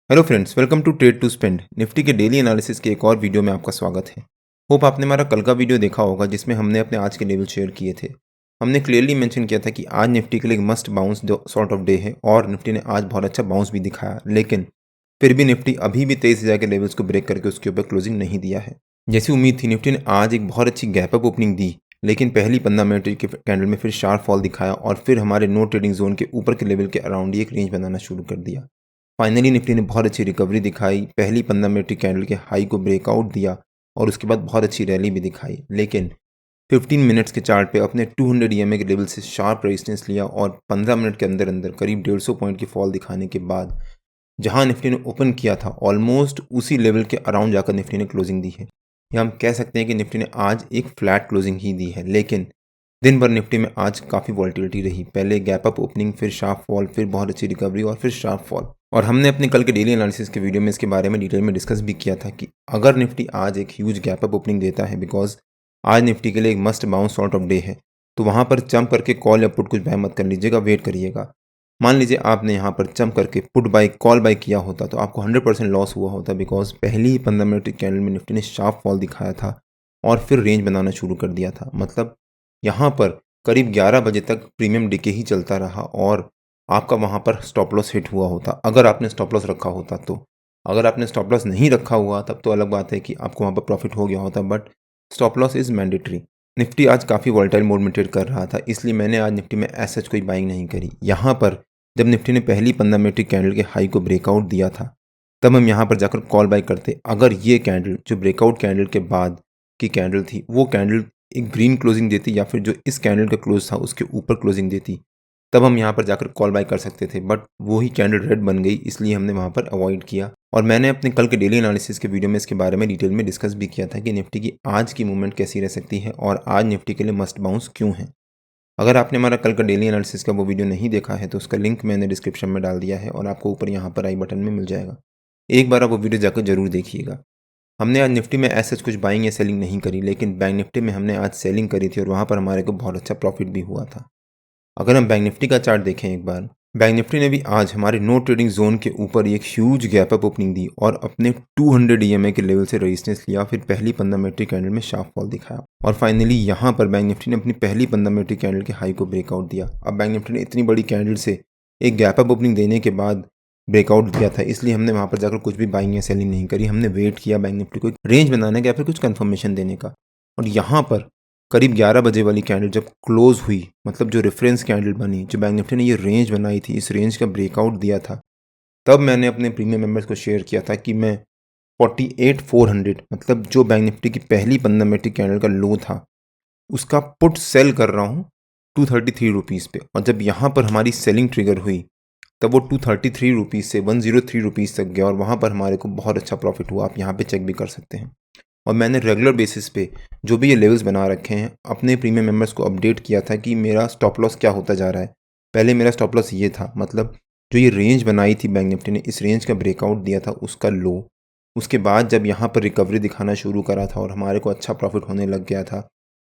Hello friends, welcome to trade to spend. Nifty के daily analysis के एक और वीडियो में आपका स्वागत है। होप आपने हमारा कल का वीडियो देखा होगा जिसमें हमने अपने आज के लेवल शेयर किए थे। हमने क्लियरली मेंशन किया था कि आज निफ्टी के लिए एक must bounce sort of day है और निफ्टी ने आज बहुत अच्छा बाउंस भी दिखाया, लेकिन फिर भी निफ्टी अभी भी 23,000 के लेवल्स को ब्रेक करके उसके ऊपर क्लोजिंग नहीं दिया है। जैसी उम्मीद थी, निफ्टी ने आज एक बहुत अच्छी गैप अप ओपनिंग दी, लेकिन पहली 15 मिनट के कैंडल में फिर शार्प फॉल दिखाया और फिर हमारे नो ट्रेडिंग जोन के ऊपर के लेवल के अराउंड ही एक रेंज बनाना शुरू कर दिया। फाइनली निफ्टी ने बहुत अच्छी रिकवरी दिखाई, पहली 15 मिनट की कैंडल के हाई को ब्रेकआउट दिया और उसके बाद बहुत अच्छी रैली भी दिखाई, लेकिन 15 मिनट्स के चार्ट पे अपने 200 ईएमए के लेवल से शार्प रेजिस्टेंस लिया और 15 मिनट के अंदर अंदर करीब 150 पॉइंट की फॉल दिखाने के बाद जहां निफ्टी ने ओपन किया था ऑलमोस्ट उसी लेवल के अराउंड जाकर निफ्टी ने क्लोजिंग दी है। या हम कह सकते हैं कि निफ्टी ने आज एक फ्लैट क्लोजिंग ही दी है, लेकिन दिन भर निफ्टी में आज काफ़ी वॉल्टिलिटी रही। पहले गैप अप ओपनिंग, फिर शार्प फॉल, फिर बहुत अच्छी रिकवरी और फिर शार्प फॉल। और हमने अपने कल के डेली एनालिसिस के वीडियो में इसके बारे में डिटेल में डिस्कस भी किया था कि अगर निफ्टी आज एक ह्यूज गैप अप ओपनिंग देता है, बिकॉज आज निफ्टी के लिए एक must bounce sort of day है, तो वहाँ पर जंप करके कॉल या पुट कुछ बाय मत कर लीजिएगा, वेट करिएगा। मान लीजिए आपने यहाँ पर जंप करके पुट बाय कॉल बाय किया होता तो आपको 100% लॉस हुआ होता, बिकॉज पहली ही 15 मिनट की कैंडल में निफ्टी ने शार्प फॉल दिखाया था और फिर रेंज बनाना शुरू कर दिया था। मतलब यहाँ पर करीब 11 बजे तक प्रीमियम डिके ही चलता रहा और आपका वहाँ पर स्टॉप लॉस हिट हुआ होता, अगर आपने स्टॉप लॉस रखा होता तो। अगर आपने स्टॉप लॉस नहीं रखा हुआ तब तो अलग बात है कि आपको वहाँ पर प्रॉफिट हो गया होता, but stop loss is mandatory. Nifty आज काफ़ी वॉलेटाइल मोड में ट्रेड कर रहा था, इसलिए मैंने आज निफ्टी में एज सच कोई बाइंग नहीं करी। यहाँ पर जब निफ्टी ने पहली 15 मिनट की कैंडल के हाई को ब्रेकआउट दिया था, तब हम यहाँ पर जाकर कॉल बाय करते। अगर ये कैंडल जो ब्रेकआउट कैंडल के बाद की कैंडल थी, वो कैंडल एक ग्रीन क्लोजिंग देती या फिर जो इस कैंडल का क्लोज था उसके ऊपर क्लोजिंग देती, तब हम यहाँ पर जाकर कॉल बाय कर सकते थे, बट वो ही कैंडल रेड बन गई, इसलिए हमने वहाँ पर अवॉइड किया। और मैंने अपने कल के डेली एनालिसिस के वीडियो में इसके बारे में डिटेल में डिस्कस भी किया था कि निफ्टी की आज की मूवमेंट कैसी रह सकती है और आज निफ्टी के लिए मस्ट बाउंस क्यों है। अगर आपने हमारा कल का डेली एनालिसिस का वो वीडियो नहीं देखा है तो उसका लिंक मैंने डिस्क्रिप्शन में डाल दिया है और आपको ऊपर यहाँ पर आई बटन में मिल जाएगा। एक बार आप वो वीडियो जाकर जरूर देखिएगा। हमने आज निफ्टी में ऐसा कुछ बाइंग या सेलिंग नहीं करी, लेकिन बैंक निफ्टी में हमने आज सेलिंग करी थी और वहाँ पर हमारे को बहुत अच्छा प्रॉफिट भी हुआ था। अगर हम बैंक निफ्टी का चार्ट देखें एक बार, बैंक निफ्टी ने भी आज हमारे नो ट्रेडिंग जोन के ऊपर एक ह्यूज गैप अप ओपनिंग दी और अपने 200 ईएमए के लेवल से रेजिस्टेंस लिया, फिर पहली 15 मिनट की कैंडल में शार्प फॉल दिखाया और फाइनली यहाँ पर बैंक निफ्टी ने अपनी पहली 15 मिनट की कैंडल के हाई को ब्रेकआउट दिया। अब बैंक निफ्टी ने इतनी बड़ी कैंडल से एक गैप अप ओपनिंग देने के बाद ब्रेकआउट दिया था, इसलिए हमने वहाँ पर जाकर कुछ भी बाइंग या सेलिंग नहीं करी। हमने वेट किया बैंक निफ्टी को रेंज बनाने का या फिर कुछ कंफर्मेशन देने का। और यहाँ पर करीब 11 बजे वाली कैंडल जब क्लोज हुई, मतलब जो रेफरेंस कैंडल बनी, जो बैंक निफ्टी ने ये रेंज बनाई थी, इस रेंज का ब्रेकआउट दिया था, तब मैंने अपने प्रीमियम मेंबर्स को शेयर किया था कि मैं 48,400, मतलब जो बैंक निफ्टी की पहली 15 मिनट की कैंडल का लो था, उसका पुट सेल कर रहा हूँ 233 रुपीज़ पे। और जब यहाँ पर हमारी सेलिंग ट्रिगर हुई तब वो 233 रुपीज़ से 103 रुपीज़ तक गया और वहाँ पर हमारे को बहुत अच्छा प्रॉफिट हुआ। आप यहाँ पे चेक भी कर सकते हैं। और मैंने रेगुलर बेसिस पे जो भी ये लेवल्स बना रखे हैं अपने प्रीमियम मेंबर्स को अपडेट किया था कि मेरा स्टॉप लॉस क्या होता जा रहा है। पहले मेरा स्टॉप लॉस ये था, मतलब जो ये रेंज बनाई थी बैंक निफ्टी ने, इस रेंज का ब्रेकआउट दिया था उसका लो। उसके बाद जब यहाँ पर रिकवरी दिखाना शुरू करा था और हमारे को अच्छा प्रॉफिट होने लग गया था,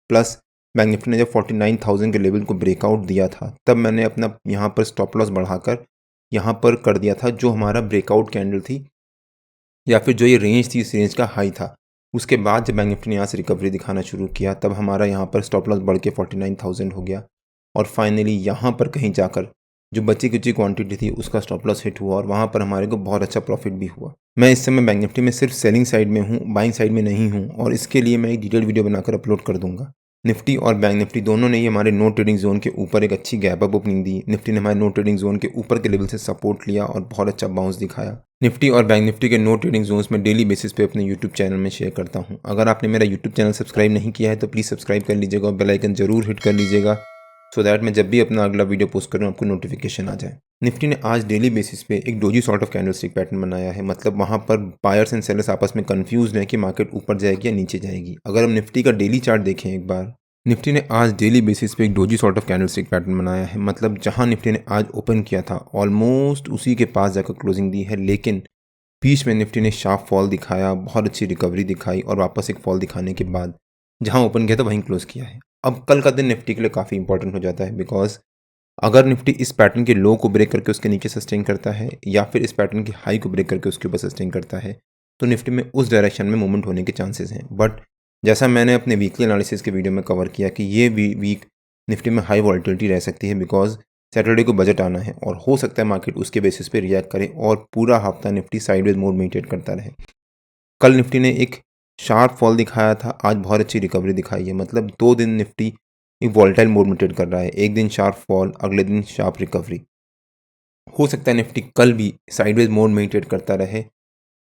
प्लस बैंक निफ्टी ने जब 49,000 के लेवल को ब्रेकआउट दिया था, तब मैंने अपना यहाँ पर स्टॉप लॉस बढ़ाकर यहाँ पर कर दिया था जो हमारा ब्रेकआउट कैंडल थी या फिर जो ये रेंज थी, इस रेंज का हाई था। उसके बाद जब बैंक निफ्टी ने यहाँ से रिकवरी दिखाना शुरू किया, तब हमारा यहाँ पर स्टॉप लॉस बढ़ के 49,000 हो गया और फाइनली यहाँ पर कहीं जाकर जो बची कुची क्वांटिटी थी उसका स्टॉप लॉस हिट हुआ और वहाँ पर हमारे को बहुत अच्छा प्रॉफिट भी हुआ। मैं इस समय बैंक निफ्टी में सिर्फ सेलिंग साइड में हूँ, बाइंग साइड में नहीं हूँ, और इसके लिए मैं एक डिटेल वीडियो बनाकर अपलोड कर दूंगा। निफ्टी और बैंक निफ्टी दोनों ने ही हमारे नो ट्रेडिंग जोन के ऊपर एक अच्छी गैप अप ओपनिंग दी। निफ्टी ने हमारे नो ट्रेडिंग जोन के ऊपर के लेवल से सपोर्ट लिया और बहुत अच्छा बाउंस दिखाया। निफ्टी और बैंक निफ्टी के नो ट्रेडिंग जोन्स में डेली बेसिस पे अपने यूट्यूब चैनल में शेयर करता हूं। अगर आपने मेरा यूट्यूब चैनल सब्सक्राइब नहीं किया है तो प्लीज़ सब्सक्राइब कर लीजिएगा और बेल आइकन जरूर हिट कर लीजिएगा, सो दैट मैं जब भी अपना अगला वीडियो पोस्ट करूँ आपको नोटिफिकेशन आ जाए। निफ्टी ने आज डेली बेसिस पे एक doji sort of candlestick pattern बनाया है, मतलब वहाँ पर बायर्स एंड सेलर्स आपस में कंफ्यूज हैं कि मार्केट ऊपर जाएगी या नीचे जाएगी। अगर हम निफ्टी का डेली चार्ट देखें एक बार, निफ्टी ने आज डेली बेसिस पे एक doji sort of candlestick pattern बनाया है, मतलब जहां निफ्टी ने आज ओपन किया था ऑलमोस्ट उसी के पास जाकर क्लोजिंग दी है, लेकिन बीच में निफ्टी ने शार्प फॉल दिखाया, बहुत अच्छी रिकवरी दिखाई और वापस एक फॉल दिखाने के बाद जहां ओपन किया था वहीं क्लोज किया है। अब कल का दिन निफ्टी के लिए काफ़ी इंपॉर्टेंट हो जाता है, बिकॉज अगर निफ्टी इस पैटर्न के लो को ब्रेक करके उसके नीचे सस्टेन करता है या फिर इस पैटर्न की हाई को ब्रेक करके उसके ऊपर सस्टेन करता है तो निफ्टी में उस डायरेक्शन में मूवमेंट होने के चांसेस हैं। बट जैसा मैंने अपने वीकली एनालिसिस के वीडियो में कवर किया कि ये वीक निफ्टी में हाई वॉलेटिलिटी रह सकती है बिकॉज सैटरडे को बजट आना है और हो सकता है मार्केट उसके बेसिस पे रिएक्ट करे और पूरा हफ्ता निफ्टी साइडवेज मोड में ट्रेड करता रहे। कल निफ्टी ने एक शार्प फॉल दिखाया था, आज बहुत अच्छी रिकवरी दिखाई है। मतलब 2 दिन निफ्टी एक वॉलेटाइल मोड में ट्रेड कर रहा है, एक दिन शार्प फॉल, अगले दिन शार्प रिकवरी। हो सकता है निफ्टी कल भी साइडवेज मोड में ही ट्रेड करता रहे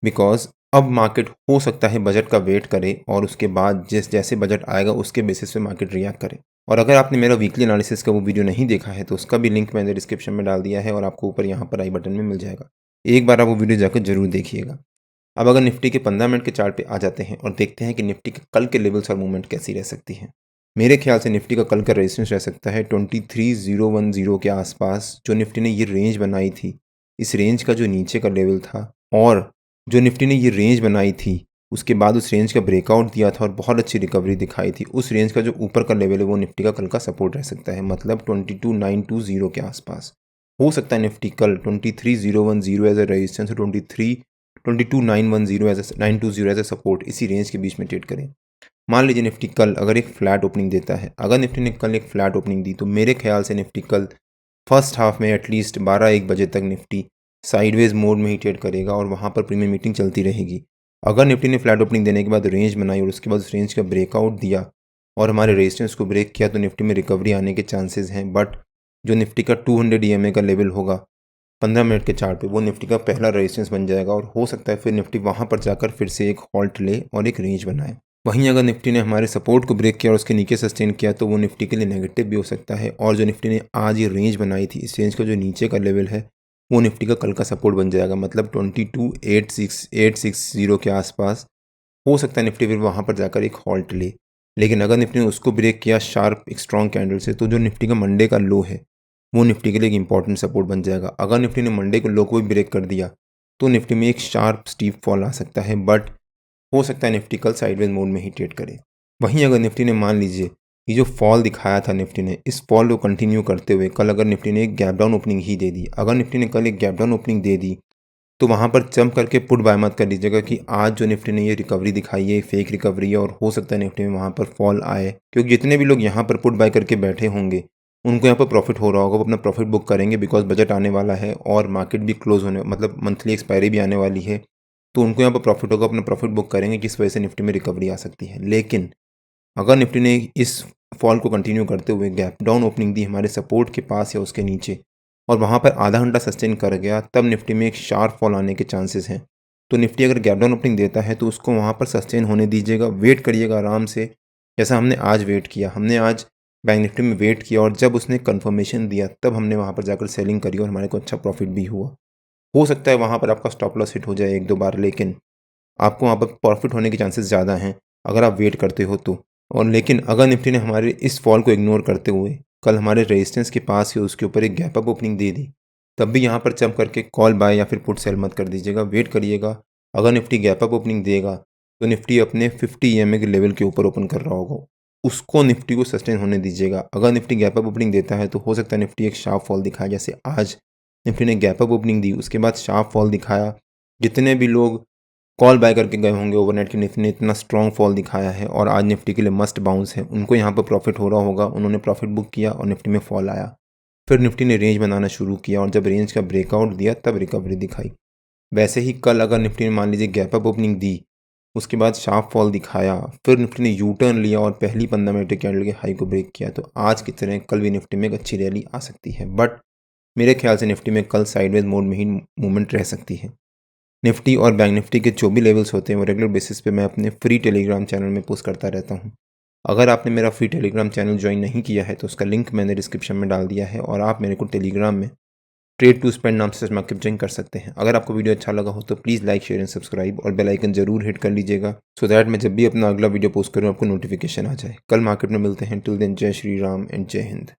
बिकॉज अब मार्केट हो सकता है बजट का वेट करे और उसके बाद जैसे बजट आएगा उसके बेसिस पे मार्केट रिएक्ट करे। और अगर आपने मेरा वीकली एनालिसिस का वो वीडियो नहीं देखा है तो उसका भी लिंक मैंने डिस्क्रिप्शन में डाल दिया है और आपको ऊपर यहाँ पर आई बटन में मिल जाएगा। एक बार आप वो वीडियो जाकर जरूर देखिएगा। अब अगर निफ्टी के 15 मिनट के चार्ट पे आ जाते हैं और देखते हैं कि निफ्टी के कल के लेवल्स और मूवमेंट कैसी रह सकती है। मेरे ख्याल से निफ्टी का कल का रेजिस्टेंस रह सकता है 23010 के आसपास। जो निफ्टी ने ये रेंज बनाई थी, इस रेंज का जो नीचे का लेवल था और जो निफ्टी ने ये रेंज बनाई थी उसके बाद उस रेंज का ब्रेकआउट दिया था और बहुत अच्छी रिकवरी दिखाई थी, उस रेंज का जो ऊपर का लेवल है वो निफ्टी का कल का सपोर्ट रह सकता है। मतलब 22920 के आसपास हो सकता है निफ्टी कल 23010 एज ए रेजिस्टेंस और 22910 एज 920 एज ए सपोर्ट इसी रेंज के बीच में ट्रेड करें। मान लीजिए निफ्टी कल अगर एक फ्लैट ओपनिंग देता है, अगर निफ्टी ने कल एक फ्लैट ओपनिंग दी तो मेरे ख्याल से निफ्टी कल फर्स्ट हाफ में एटलीस्ट 12-1 बजे तक निफ्टी साइडवेज मोड में ही ट्रेड करेगा और वहाँ पर प्रीमियम मीटिंग चलती रहेगी। अगर निफ्टी ने फ्लैट ओपनिंग देने के बाद रेंज बनाई और उसके बाद उस रेंज का ब्रेकआउट दिया और हमारे रेजिस्टेंस को ब्रेक किया तो निफ्टी में रिकवरी आने के चांसेस हैं। बट जो निफ्टी का 200 EMA का लेवल होगा 15 मिनट के चार्ट पे वो निफ्टी का पहला रेजिस्टेंस बन जाएगा और हो सकता है फिर निफ्टी वहाँ पर जाकर फिर से एक हॉल्ट ले और एक रेंज बनाए। वहीं अगर निफ्टी ने हमारे सपोर्ट को ब्रेक किया और उसके नीचे सस्टेन किया तो वो निफ्टी के लिए नेगेटिव भी हो सकता है। और जो निफ्टी ने आज ये रेंज बनाई थी, इस रेंज का जो नीचे का लेवल है वो निफ्टी का कल का सपोर्ट बन जाएगा। मतलब 22860 के आसपास हो सकता है निफ्टी फिर वहाँ पर जाकर एक हॉल्ट ले। लेकिन अगर निफ्टी ने उसको ब्रेक किया शार्प एक स्ट्रॉन्ग कैंडल से तो जो निफ्टी का मंडे का लो है वो निफ्टी के लिए एक इंपॉर्टेंट सपोर्ट बन जाएगा। अगर निफ्टी ने मंडे को लो को भी ब्रेक कर दिया तो निफ्टी में एक शार्प स्टीप फॉल आ सकता है। बट हो सकता है निफ्टी कल साइडवेज मोड में ही ट्रेड करे। वहीं अगर निफ्टी ने मान लीजिए ये जो फॉल दिखाया था निफ्टी ने, इस फॉल को कंटिन्यू करते हुए कल अगर निफ्टी ने एक गैप डाउन ओपनिंग ही दे दी, अगर निफ्टी ने कल एक गैप डाउन ओपनिंग दे दी तो वहाँ पर जंप करके पुट बाय मत कर लीजिएगा कि आज जो निफ्टी ने ये रिकवरी दिखाई है फेक रिकवरी है और हो सकता है निफ्टी में वहाँ पर फॉल आए। क्योंकि जितने भी लोग यहाँ पर पुट बाय करके बैठे होंगे उनको यहाँ पर प्रॉफिट हो रहा होगा, वो अपना प्रॉफिट बुक करेंगे बिकॉज बजट आने वाला है और मार्केट भी क्लोज होने मतलब मंथली एक्सपायरी भी आने वाली है तो उनको यहाँ पर प्रॉफिट होगा, अपना प्रॉफिट बुक करेंगे किस वजह से निफ्टी में रिकवरी आ सकती है। लेकिन अगर निफ्टी ने इस फॉल को कंटिन्यू करते हुए गैप डाउन ओपनिंग दी हमारे सपोर्ट के पास या उसके नीचे और वहाँ पर आधा घंटा सस्टेन कर गया तब निफ्टी में एक शार्प फॉल आने के चांसेस हैं। तो निफ्टी अगर गैप डाउन ओपनिंग देता है तो उसको वहाँ पर सस्टेन होने दीजिएगा, वेट करिएगा आराम से जैसा हमने आज वेट किया। हमने आज बैंक निफ्टी में वेट किया और जब उसने कन्फर्मेशन दिया तब हमने वहाँ पर जाकर सेलिंग करी और हमारे को अच्छा प्रॉफिट भी हुआ। हो सकता है वहाँ पर आपका स्टॉप लॉस हिट हो जाए 1-2 बार, लेकिन आपको वहाँ पर प्रॉफिट होने के चांसेस ज़्यादा हैं अगर आप वेट करते हो तो। और लेकिन अगर निफ्टी ने हमारे इस फॉल को इग्नोर करते हुए कल हमारे रेजिस्टेंस के पास ही उसके ऊपर एक गैप अप ओपनिंग दे दी तब भी यहाँ पर जंप करके कॉल बाय या फिर पुट सेल मत कर दीजिएगा, वेट करिएगा। अगर निफ्टी गैप अप ओपनिंग देगा तो निफ्टी अपने 50 EMA के लेवल के ऊपर ओपन कर रहा होगा, उसको निफ्टी को सस्टेन होने दीजिएगा। अगर निफ्टी गैप अप ओपनिंग देता है तो हो सकता है निफ्टी एक शार्प फॉल दिखाए, जैसे आज निफ्टी ने गैप अप ओपनिंग दी उसके बाद शार्प फॉल दिखाया। जितने भी लोग कॉल बाय करके गए होंगे ओवरनाइट के निफ्टी ने इतना स्ट्रॉन्ग फॉल दिखाया है और आज निफ्टी के लिए मस्ट बाउंस है, उनको यहाँ पर प्रॉफिट हो रहा होगा, उन्होंने प्रॉफिट बुक किया और निफ्टी में फॉल आया। फिर निफ्टी ने रेंज बनाना शुरू किया और जब रेंज का ब्रेकआउट दिया तब रिकवरी दिखाई। वैसे ही कल अगर निफ्टी ने मान लीजिए गैप अप ओपनिंग दी उसके बाद शार्प फॉल दिखाया फिर निफ्टी ने यू टर्न लिया और पहली 15 मिनट के कैंडल के हाई को ब्रेक किया तो आज की तरह कल भी निफ्टी में एक अच्छी रैली आ सकती है। बट मेरे ख्याल से निफ्टी में कल साइडवेज मोड में ही मूवमेंट रह सकती है। निफ्टी और बैंक निफ्टी के जो भी लेवल्स होते हैं वो रेगुलर बेसिस पे मैं अपने फ्री टेलीग्राम चैनल में पोस्ट करता रहता हूँ। अगर आपने मेरा फ्री टेलीग्राम चैनल ज्वाइन नहीं किया है तो उसका लिंक मैंने डिस्क्रिप्शन में डाल दिया है और आप मेरे को टेलीग्राम में ट्रेड टू स्पेंड नाम से मार्केट ज्वाइन कर सकते हैं। अगर आपको वीडियो अच्छा लगा हो तो please like share and subscribe और बेल आइकन जरूर हिट कर लीजिएगा सो दैट मैं जब भी अपना अगला वीडियो पोस्ट करूँ आपको नोटिफिकेशन आ जाए। कल मार्केट में मिलते हैं, टिल देन जय श्री राम एंड जय हिंद।